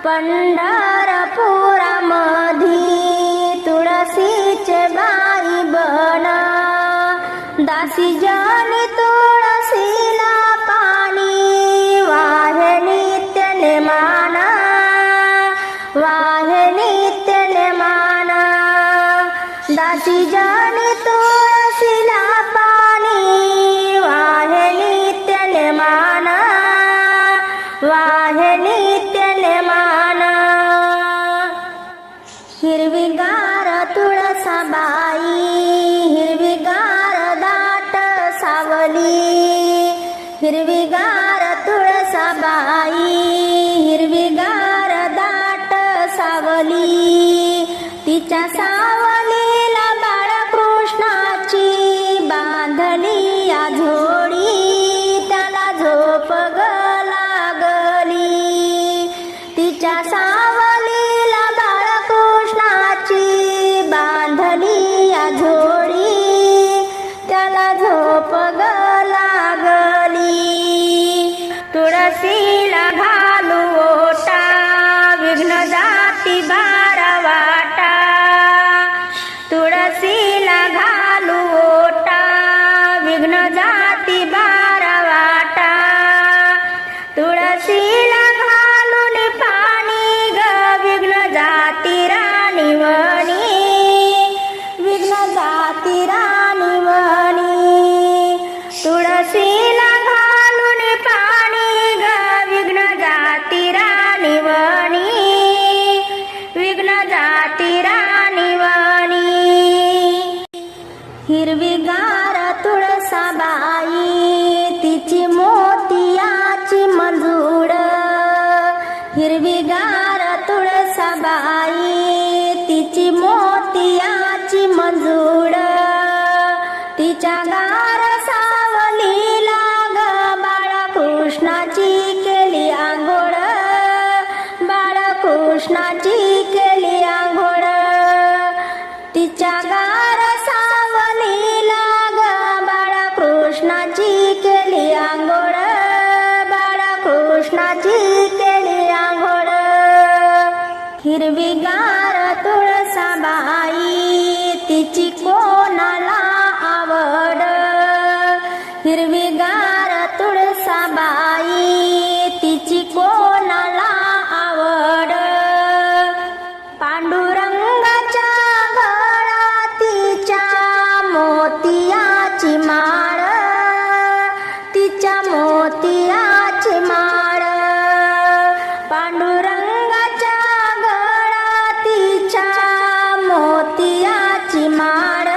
पंढरपुरामधी तुळशीचे बाई बना, दासी जनी तुळशीला पाणी वाहे नित्य नेमाना, वाहे नित्य नेमाना। दासी जनी तुळशीला पाणी वाहे नित्य नेमाना, वाहे नित्य नेमाना। हिरवीगार तुळसाबाई, हिरवीगार दाट सावली, हिरवीगार तुळसाबाई, हिरवीगार दाट सावली। तिच्या सावलीला बाळकृष्णाची बांधली या झोडी, त्याला झोप ग लागली। तिच्या सावलीला बाळकृष्णाची बांधली या झोडी, त्याला झोप ग लागली। तुळशीला घालू ओटा, विघ्न जाती बारावाटा। तुळशीला घालू ओटा, विघ्न जाती बारावाटा। तुळशीला घालून पाणी ग विघ्न जाती राणीवणी, विघ्न जाती राणीवणी। तुळशीला घालून पाणी ग विघ्न जाती राणीवणी, विघ्न जाती राणीवणी। हिरवीगार तुळसाबाई, तिची मोतियाची मंजूळ, हिरवीगार तुळसाबाई, तिची मोतियाची मंजूळ। तिच्या गार सावलीला ग बाळकृष्णाची केली आंघोळ, बाळकृष्णाची केली आंघोळ। तिच्या गार सावलीला ग बाळकृष्णाची केली आंघोळ, बाळकृष्णाची केली आंघोळ। हिरवीगार तुळसाबाई, तिची कोणाला आवड, हिरवीगार तुळसाबाई, तिची कोणाला आवड। पांडुरंगाच्या गळ्यातीच्या मोतियाची माळ, तिच्या मोतियाची माळ। पांडुरंगाच्या गळ्यातीच्या मोतियाची माळ,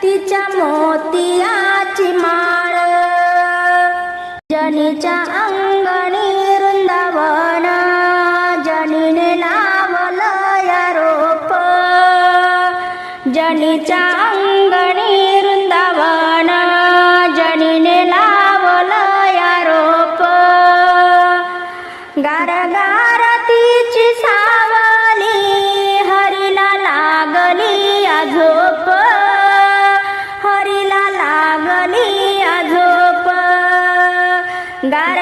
तिच्या मोतियाची माळ। जनीच्या अंगणी वृंदावन, जनीने लावलं या रोप। जनीच्या अंगणी वृंदावन, जनीने लावलं या रोप। गार गार तिची सावली, हरीला लागली या झोप, हरीला लागली या झोप। गार